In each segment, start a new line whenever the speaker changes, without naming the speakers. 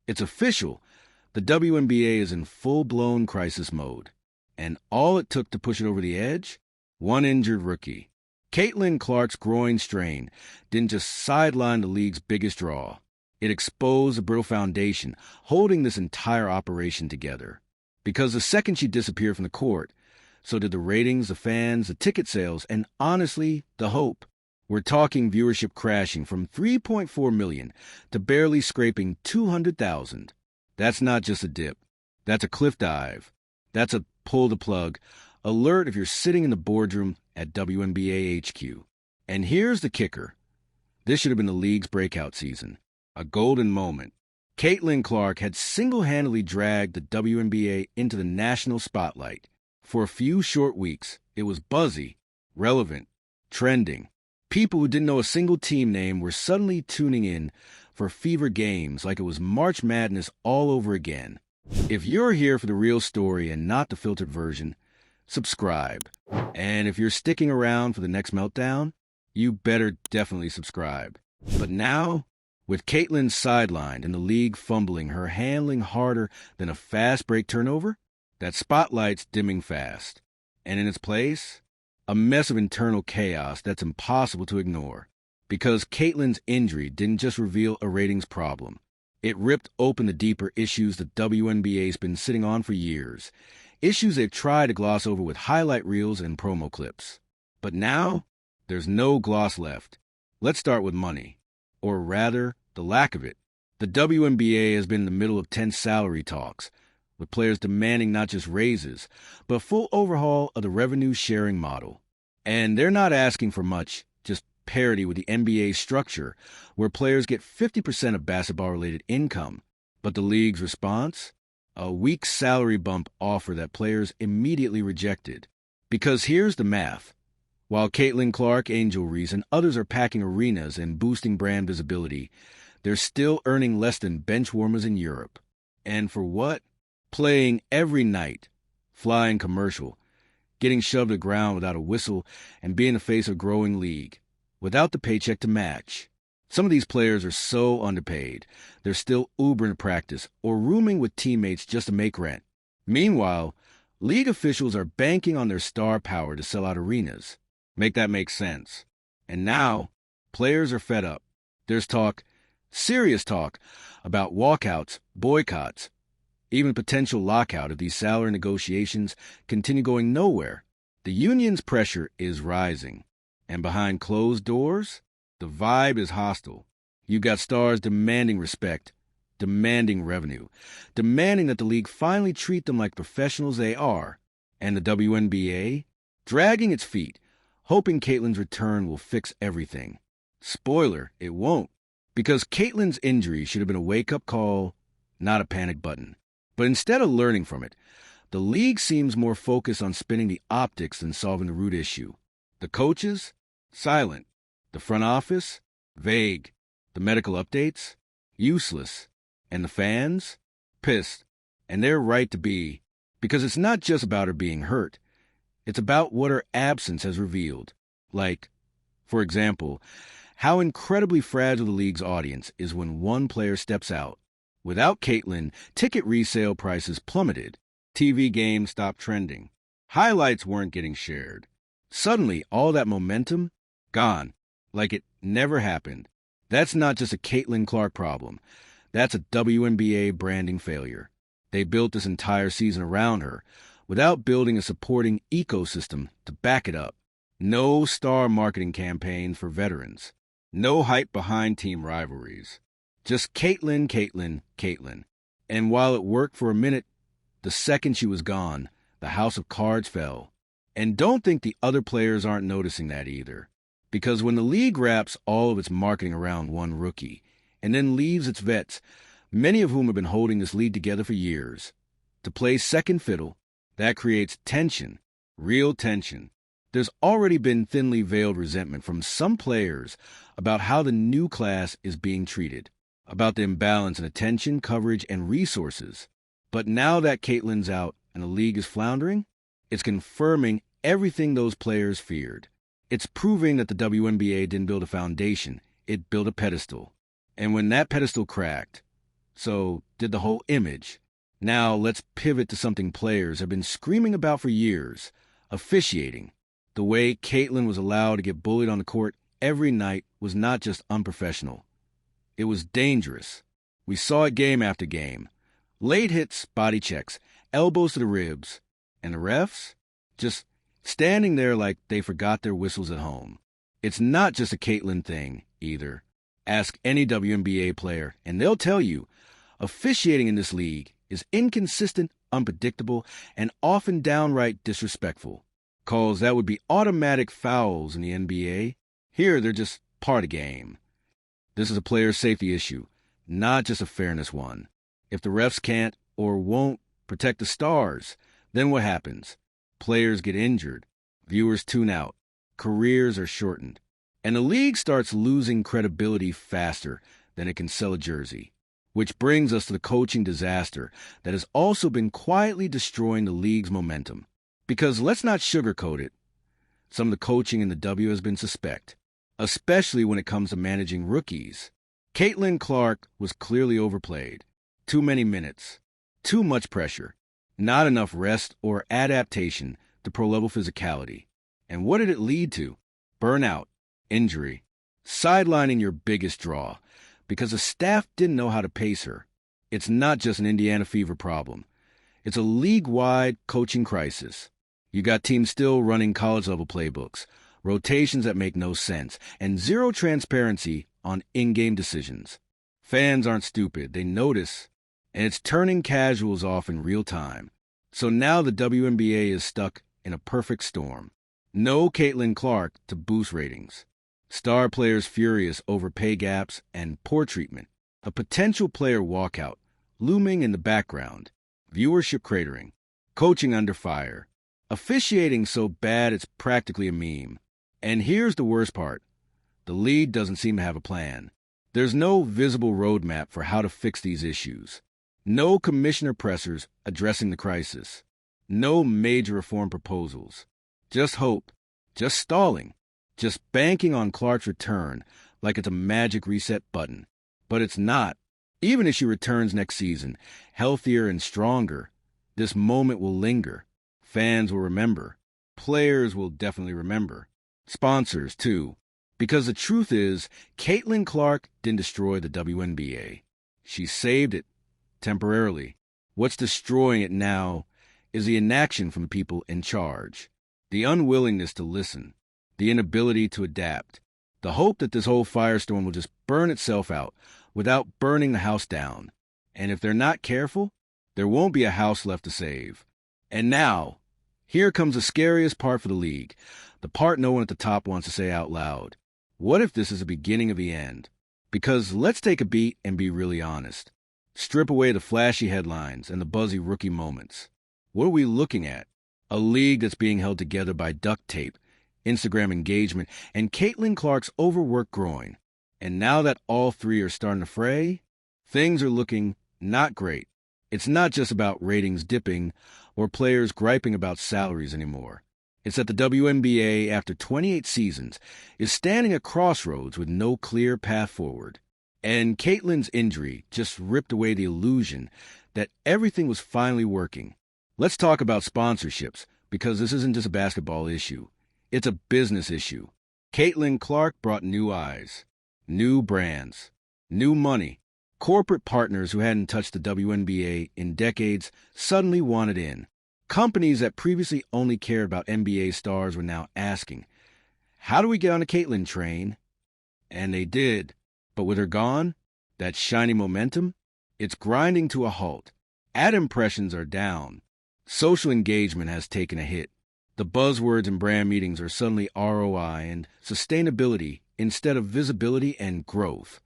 It's official. The WNBA is in full-blown crisis mode. And all it took to push it over the edge? One injured rookie. Caitlin Clark's groin strain didn't just sideline the league's biggest draw. It exposed the brittle foundation holding this entire operation together. Because the second she disappeared from the court, so did the ratings, the fans, the ticket sales, and honestly, the hope. We're talking viewership crashing from 3.4 million to barely scraping 200,000. That's not just a dip. That's a cliff dive. That's a pull the plug alert if you're sitting in the boardroom at WNBA HQ. And here's the kicker. This should have been the league's breakout season. A golden moment. Caitlin Clark had single-handedly dragged the WNBA into the national spotlight. For a few short weeks, it was buzzy, relevant, trending. People who didn't know a single team name were suddenly tuning in for fever games like it was March Madness all over again. If you're here for the real story and not the filtered version, subscribe. And if you're sticking around for the next meltdown, you better definitely subscribe. But now, with Caitlin sidelined and the league fumbling, her handling harder than a fast break turnover, that spotlight's dimming fast. And in its place, a mess of internal chaos that's impossible to ignore. Because Caitlin's injury didn't just reveal a ratings problem. It ripped open the deeper issues the WNBA's been sitting on for years. Issues they've tried to gloss over with highlight reels and promo clips. But now, there's no gloss left. Let's start with money. Or rather, the lack of it. The WNBA has been in the middle of tense salary talks, with players demanding not just raises, but a full overhaul of the revenue-sharing model. And they're not asking for much, just parity with the NBA structure, where players get 50% of basketball-related income. But the league's response? A weak salary bump offer that players immediately rejected. Because here's the math. While Caitlin Clark, Angel Reese, and others are packing arenas and boosting brand visibility, they're still earning less than bench warmers in Europe. And for what? Playing every night, flying commercial, getting shoved to the ground without a whistle, and being the face of a growing league, without the paycheck to match. Some of these players are so underpaid, they're still Ubering to practice or rooming with teammates just to make rent. Meanwhile, league officials are banking on their star power to sell out arenas. Make that make sense. And now, players are fed up. There's talk, serious talk, about walkouts, boycotts, even potential lockout if these salary negotiations continue going nowhere. The union's pressure is rising. And behind closed doors, the vibe is hostile. You've got stars demanding respect, demanding revenue, demanding that the league finally treat them like professionals they are. And the WNBA, dragging its feet, hoping Caitlin's return will fix everything. Spoiler, it won't. Because Caitlin's injury should have been a wake-up call, not a panic button. But instead of learning from it, the league seems more focused on spinning the optics than solving the root issue. The coaches? Silent. The front office? Vague. The medical updates? Useless. And the fans? Pissed. And they're right to be. Because it's not just about her being hurt. It's about what her absence has revealed. Like, for example, how incredibly fragile the league's audience is when one player steps out. Without Caitlin, ticket resale prices plummeted. TV games stopped trending. Highlights weren't getting shared. Suddenly, all that momentum, gone. Like it never happened. That's not just a Caitlin Clark problem. That's a WNBA branding failure. They built this entire season around her, without building a supporting ecosystem to back it up. No star marketing campaigns for veterans. No hype behind team rivalries. Just Caitlin, Caitlin, Caitlin. And while it worked for a minute, the second she was gone, the house of cards fell. And don't think the other players aren't noticing that either. Because when the league wraps all of its marketing around one rookie, and then leaves its vets, many of whom have been holding this league together for years, to play second fiddle, that creates tension, real tension. There's already been thinly veiled resentment from some players about how the new class is being treated, about the imbalance in attention, coverage, and resources. But now that Caitlin's out and the league is floundering, it's confirming everything those players feared. It's proving that the WNBA didn't build a foundation, it built a pedestal. And when that pedestal cracked, so did the whole image. Now let's pivot to something players have been screaming about for years: officiating. The way Caitlin was allowed to get bullied on the court every night was not just unprofessional. It was dangerous. We saw it game after game. Late hits, body checks, elbows to the ribs. And the refs? Just standing there like they forgot their whistles at home. It's not just a Caitlin thing, either. Ask any WNBA player, and they'll tell you, officiating in this league is inconsistent, unpredictable, and often downright disrespectful. Calls that would be automatic fouls in the NBA. Here, they're just part of the game. This is a player safety issue, not just a fairness one. If the refs can't or won't protect the stars, then what happens? Players get injured, viewers tune out, careers are shortened, and the league starts losing credibility faster than it can sell a jersey. Which brings us to the coaching disaster that has also been quietly destroying the league's momentum. Because let's not sugarcoat it, some of the coaching in the W has been suspect, especially when it comes to managing rookies. Caitlin Clark was clearly overplayed. Too many minutes, too much pressure, not enough rest or adaptation to pro-level physicality. And what did it lead to? Burnout, injury, sidelining your biggest draw, because the staff didn't know how to pace her. It's not just an Indiana Fever problem. It's a league-wide coaching crisis. You got teams still running college-level playbooks, rotations that make no sense, and zero transparency on in-game decisions. Fans aren't stupid. They notice, and it's turning casuals off in real time. So now the WNBA is stuck in a perfect storm. No Caitlin Clark to boost ratings. Star players furious over pay gaps and poor treatment. A potential player walkout looming in the background. Viewership cratering. Coaching under fire. Officiating so bad it's practically a meme. And here's the worst part. The league doesn't seem to have a plan. There's no visible roadmap for how to fix these issues. No commissioner pressers addressing the crisis. No major reform proposals. Just hope. Just stalling. Just banking on Clark's return like it's a magic reset button. But it's not. Even if she returns next season, healthier and stronger, this moment will linger. Fans will remember. Players will definitely remember. Sponsors, too. Because the truth is, Caitlin Clark didn't destroy the WNBA. She saved it, temporarily. What's destroying it now is the inaction from the people in charge. The unwillingness to listen. The inability to adapt. The hope that this whole firestorm will just burn itself out without burning the house down. And if they're not careful, there won't be a house left to save. And now, here comes the scariest part for the league, the part no one at the top wants to say out loud. What if this is the beginning of the end? Because let's take a beat and be really honest. Strip away the flashy headlines and the buzzy rookie moments. What are we looking at? A league that's being held together by duct tape, Instagram engagement, and Caitlin Clark's overworked groin. And now that all three are starting to fray, things are looking not great. It's not just about ratings dipping or players griping about salaries anymore. It's that the WNBA, after 28 seasons, is standing at crossroads with no clear path forward. And Caitlin's injury just ripped away the illusion that everything was finally working. Let's talk about sponsorships, because this isn't just a basketball issue. It's a business issue. Caitlin Clark brought new eyes, new brands, new money. Corporate partners who hadn't touched the WNBA in decades suddenly wanted in. Companies that previously only cared about NBA stars were now asking, how do we get on the Caitlin train? And they did. But with her gone, that shiny momentum, it's grinding to a halt. Ad impressions are down. Social engagement has taken a hit. The buzzwords in brand meetings are suddenly ROI and sustainability instead of visibility and growth.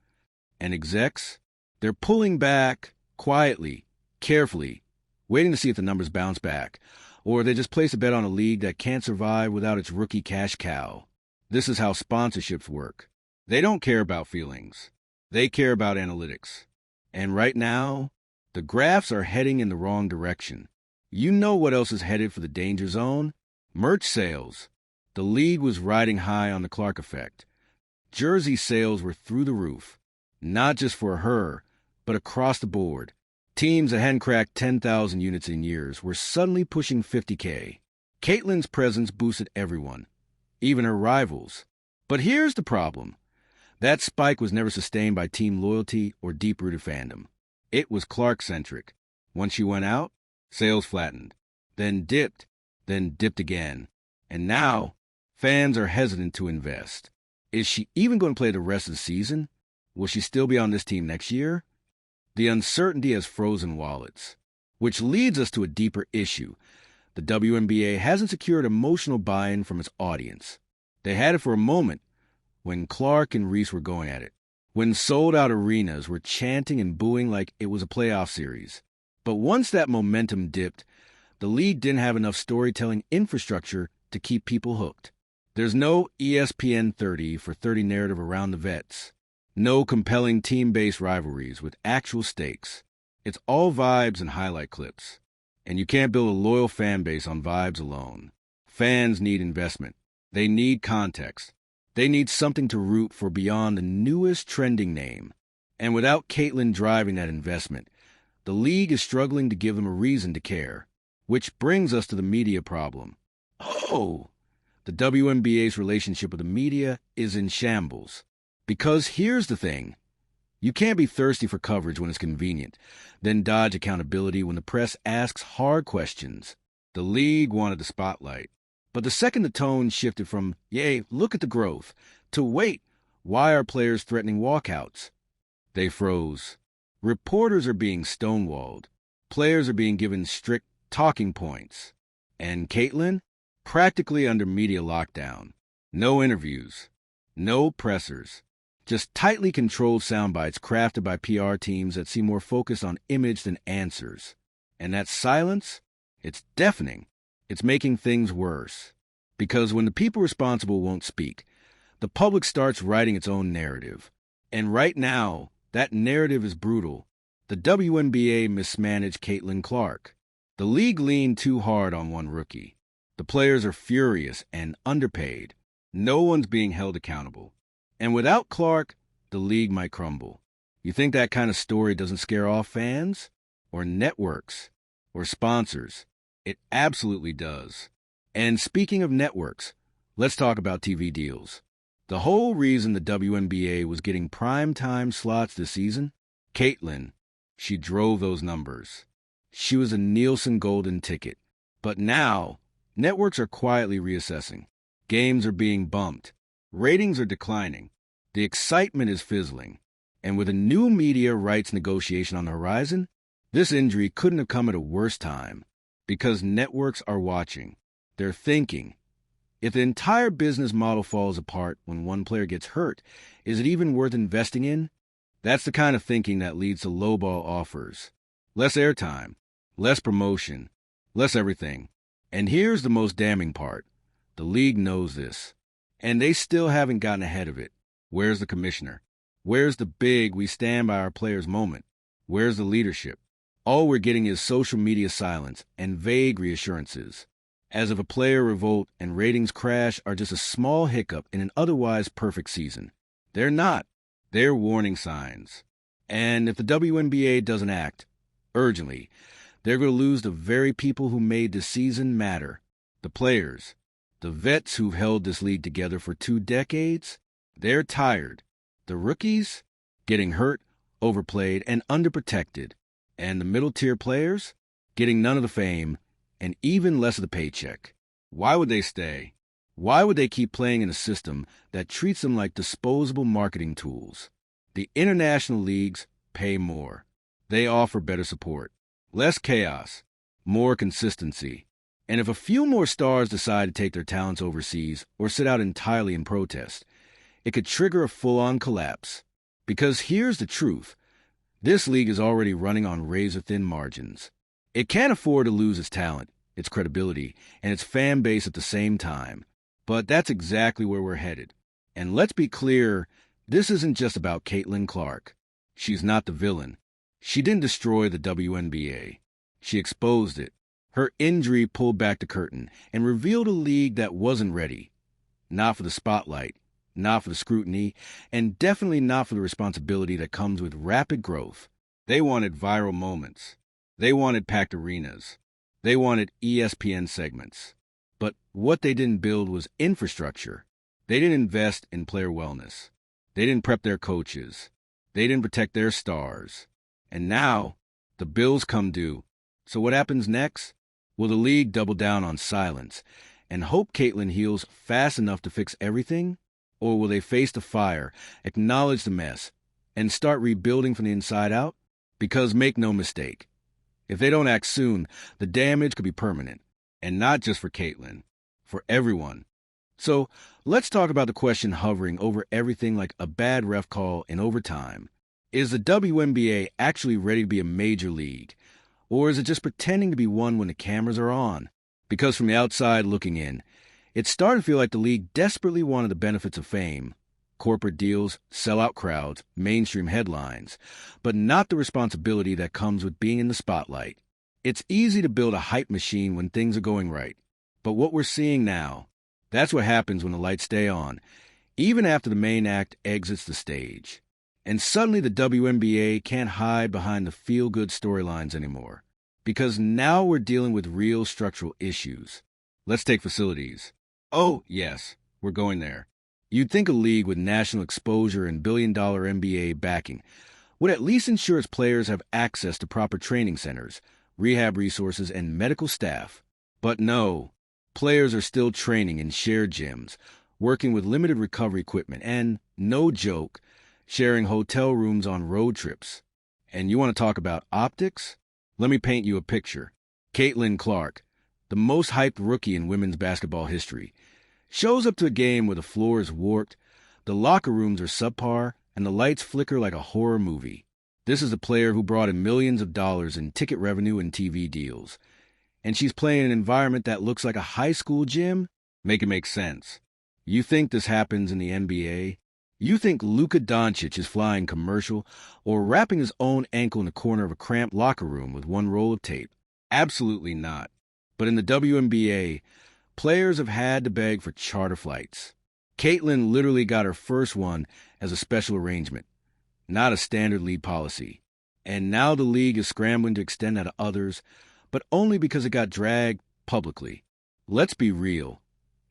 And execs, they're pulling back quietly, carefully, waiting to see if the numbers bounce back, or they just place a bet on a league that can't survive without its rookie cash cow. This is how sponsorships work. They don't care about feelings. They care about analytics. And right now, the graphs are heading in the wrong direction. You know what else is headed for the danger zone? Merch sales. The league was riding high on the Clark effect. Jersey sales were through the roof, not just for her, but across the board. Teams that hadn't cracked 10,000 units in years were suddenly pushing 50K. Caitlyn's presence boosted everyone, even her rivals. But here's the problem. That spike was never sustained by team loyalty or deep-rooted fandom. It was Clark-centric. Once she went out, sales flattened, then dipped again. And now, fans are hesitant to invest. Is she even going to play the rest of the season? Will she still be on this team next year? The uncertainty has frozen wallets, which leads us to a deeper issue. The WNBA hasn't secured emotional buy-in from its audience. They had it for a moment when Clark and Reese were going at it, when sold-out arenas were chanting and booing like it was a playoff series. But once that momentum dipped, the league didn't have enough storytelling infrastructure to keep people hooked. There's no ESPN 30 for 30 narrative around the vets. No compelling team-based rivalries with actual stakes. It's all vibes and highlight clips. And you can't build a loyal fan base on vibes alone. Fans need investment. They need context. They need something to root for beyond the newest trending name. And without Caitlyn driving that investment, the league is struggling to give them a reason to care. Which brings us to the media problem. The WNBA's relationship with the media is in shambles. Because here's the thing. You can't be thirsty for coverage when it's convenient, then dodge accountability when the press asks hard questions. The league wanted the spotlight. But the second the tone shifted from, yay, look at the growth, to wait, why are players threatening walkouts? They froze. Reporters are being stonewalled. Players are being given strict talking points. And Caitlyn? Practically under media lockdown. No interviews. No pressers. Just tightly controlled sound bites crafted by PR teams that seem more focused on image than answers. And that silence? It's deafening. It's making things worse. Because when the people responsible won't speak, the public starts writing its own narrative. And right now, that narrative is brutal. The WNBA mismanaged Caitlyn Clark. The league leaned too hard on one rookie. The players are furious and underpaid. No one's being held accountable. And without Clark, the league might crumble. You think that kind of story doesn't scare off fans? Or networks? Or sponsors? It absolutely does. And speaking of networks, let's talk about TV deals. The whole reason the WNBA was getting primetime slots this season? Caitlyn. She drove those numbers. She was a Nielsen golden ticket. But now, networks are quietly reassessing. Games are being bumped. Ratings are declining. The excitement is fizzling. And with a new media rights negotiation on the horizon, this injury couldn't have come at a worse time. Because networks are watching. They're thinking. If the entire business model falls apart when one player gets hurt, is it even worth investing in? That's the kind of thinking that leads to lowball offers. Less airtime. Less promotion. Less everything. And here's the most damning part. The league knows this. And they still haven't gotten ahead of it. Where's the commissioner? Where's the big we stand by our players moment? Where's the leadership? All we're getting is social media silence and vague reassurances. As if a player revolt and ratings crash are just a small hiccup in an otherwise perfect season. They're not. They're warning signs. And if the WNBA doesn't act urgently, they're going to lose the very people who made the season matter. The players. The vets who've held this league together for 2 decades. They're tired. The rookies? Getting hurt, overplayed, and underprotected. And the middle-tier players? Getting none of the fame, and even less of the paycheck. Why would they stay? Why would they keep playing in a system that treats them like disposable marketing tools? The international leagues pay more. They offer better support. Less chaos. More consistency. And if a few more stars decide to take their talents overseas or sit out entirely in protest, it could trigger a full-on collapse. Because here's the truth. This league is already running on razor-thin margins. It can't afford to lose its talent, its credibility, and its fan base at the same time. But that's exactly where we're headed. And let's be clear, this isn't just about Caitlyn Clark. She's not the villain. She didn't destroy the WNBA. She exposed it. Her injury pulled back the curtain and revealed a league that wasn't ready. Not for the spotlight, not for the scrutiny, and definitely not for the responsibility that comes with rapid growth. They wanted viral moments. They wanted packed arenas. They wanted ESPN segments. But what they didn't build was infrastructure. They didn't invest in player wellness. They didn't prep their coaches. They didn't protect their stars. And now, the bills come due. So what happens next? Will the league double down on silence and hope Caitlin heals fast enough to fix everything? Or will they face the fire, acknowledge the mess, and start rebuilding from the inside out? Because make no mistake, if they don't act soon, the damage could be permanent. And not just for Caitlin, for everyone. So let's talk about the question hovering over everything like a bad ref call in overtime. Is the WNBA actually ready to be a major league? Or is it just pretending to be one when the cameras are on? Because from the outside looking in, it started to feel like the league desperately wanted the benefits of fame. Corporate deals, sellout crowds, mainstream headlines, but not the responsibility that comes with being in the spotlight. It's easy to build a hype machine when things are going right. But what we're seeing now, that's what happens when the lights stay on, even after the main act exits the stage. And suddenly the WNBA can't hide behind the feel-good storylines anymore. Because now we're dealing with real structural issues. Let's take facilities. Oh, yes, we're going there. You'd think a league with national exposure and billion-dollar NBA backing would at least ensure its players have access to proper training centers, rehab resources, and medical staff. But no, players are still training in shared gyms, working with limited recovery equipment, and, no joke, sharing hotel rooms on road trips. And you want to talk about optics? Let me paint you a picture. Caitlin Clark, the most hyped rookie in women's basketball history, shows up to a game where the floor is warped, the locker rooms are subpar, and the lights flicker like a horror movie. This is a player who brought in millions of dollars in ticket revenue and TV deals. And she's playing in an environment that looks like a high school gym? Make it make sense. You think this happens in the NBA? You think Luka Doncic is flying commercial or wrapping his own ankle in the corner of a cramped locker room with one roll of tape? Absolutely not. But in the WNBA, players have had to beg for charter flights. Caitlin literally got her first one as a special arrangement, not a standard league policy. And now the league is scrambling to extend that to others, but only because it got dragged publicly. Let's be real.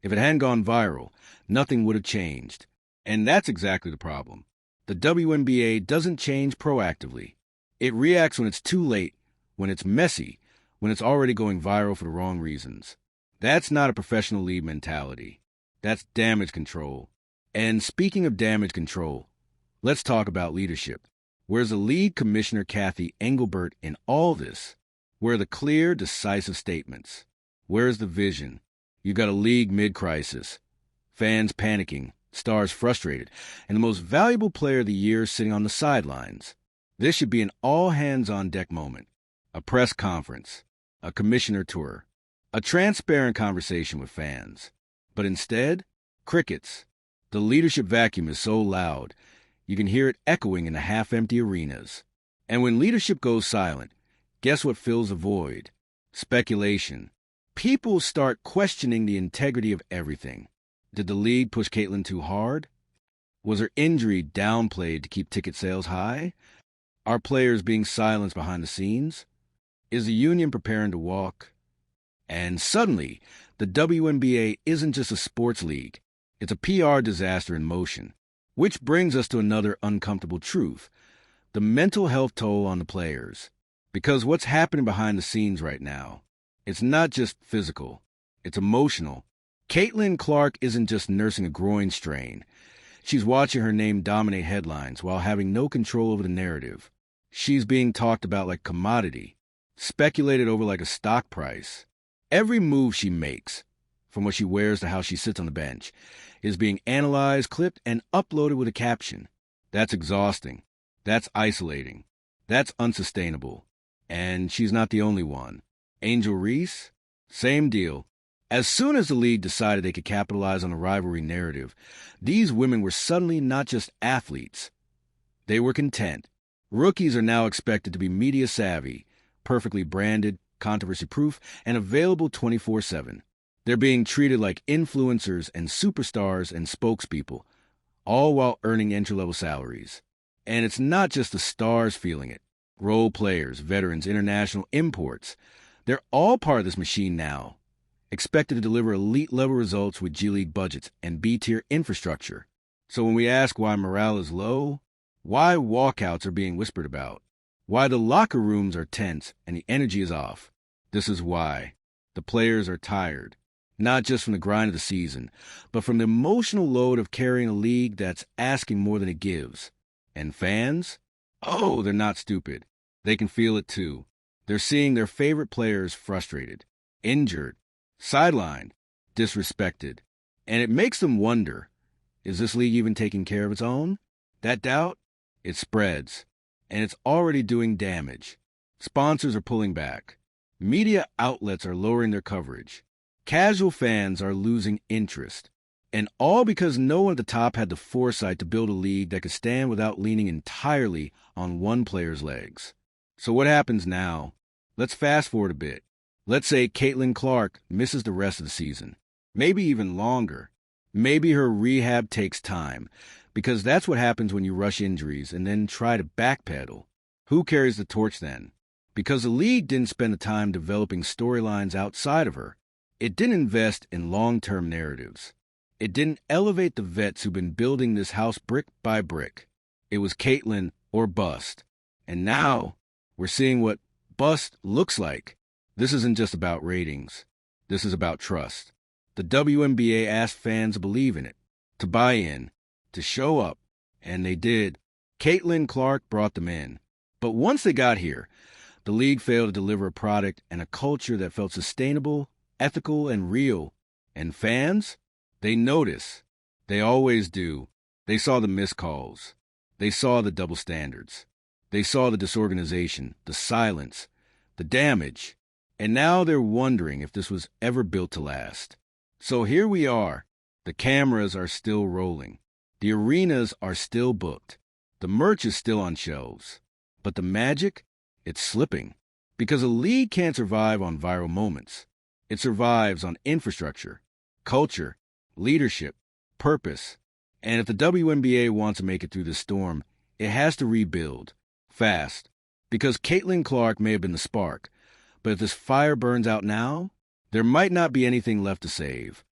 If it hadn't gone viral, nothing would have changed. And that's exactly the problem. The WNBA doesn't change proactively. It reacts when it's too late, when it's messy, when it's already going viral for the wrong reasons. That's not a professional league mentality. That's damage control. And speaking of damage control, let's talk about leadership. Where's the league commissioner Kathy Engelbert in all this? Where are the clear, decisive statements? Where's the vision? You got a league mid-crisis. Fans panicking, stars frustrated, and the most valuable player of the year sitting on the sidelines. This should be an all-hands-on-deck moment. A press conference. A commissioner tour. A transparent conversation with fans. But instead, crickets. The leadership vacuum is so loud, you can hear it echoing in the half-empty arenas. And when leadership goes silent, guess what fills the void? Speculation. People start questioning the integrity of everything. Did the league push Caitlin too hard? Was her injury downplayed to keep ticket sales high? Are players being silenced behind the scenes? Is the union preparing to walk? And suddenly, the WNBA isn't just a sports league. It's a PR disaster in motion. Which brings us to another uncomfortable truth. The mental health toll on the players. Because what's happening behind the scenes right now, it's not just physical. It's emotional. Caitlin Clark isn't just nursing a groin strain. She's watching her name dominate headlines while having no control over the narrative. She's being talked about like commodity, speculated over like a stock price. Every move she makes, from what she wears to how she sits on the bench, is being analyzed, clipped, and uploaded with a caption. That's exhausting. That's isolating. That's unsustainable. And she's not the only one. Angel Reese? Same deal. As soon as the league decided they could capitalize on the rivalry narrative, these women were suddenly not just athletes. They were content. Rookies are now expected to be media savvy, perfectly branded, controversy-proof, and available 24/7. They're being treated like influencers and superstars and spokespeople, all while earning entry-level salaries. And it's not just the stars feeling it. Role players, veterans, international imports. They're all part of this machine now, expected to deliver elite-level results with G League budgets and B-tier infrastructure. So when we ask why morale is low, why walkouts are being whispered about, why the locker rooms are tense and the energy is off, this is why. The players are tired, not just from the grind of the season, but from the emotional load of carrying a league that's asking more than it gives. And fans? Oh, they're not stupid. They can feel it too. They're seeing their favorite players frustrated, injured, sidelined, disrespected. And it makes them wonder, is this league even taking care of its own? That doubt? It spreads, and it's already doing damage. Sponsors are pulling back. Media outlets are lowering their coverage. Casual fans are losing interest. And all because no one at the top had the foresight to build a league that could stand without leaning entirely on one player's legs. So what happens now? Let's fast forward a bit. Let's say Caitlin Clark misses the rest of the season. Maybe even longer. Maybe her rehab takes time, because that's what happens when you rush injuries and then try to backpedal. Who carries the torch then? Because the league didn't spend the time developing storylines outside of her. It didn't invest in long-term narratives. It didn't elevate the vets who've been building this house brick by brick. It was Caitlin or bust. And now we're seeing what bust looks like. This isn't just about ratings. This is about trust. The WNBA asked fans to believe in it, to buy in, to show up, and they did. Caitlin Clark brought them in. But once they got here, the league failed to deliver a product and a culture that felt sustainable, ethical, and real. And fans? They notice. They always do. They saw the missed calls. They saw the double standards. They saw the disorganization, the silence, the damage. And now they're wondering if this was ever built to last. So here we are. The cameras are still rolling. The arenas are still booked. The merch is still on shelves. But the magic? It's slipping. Because a league can't survive on viral moments. It survives on infrastructure, culture, leadership, purpose. And if the WNBA wants to make it through this storm, it has to rebuild. Fast. Because Caitlin Clark may have been the spark. But if this fire burns out now, there might not be anything left to save.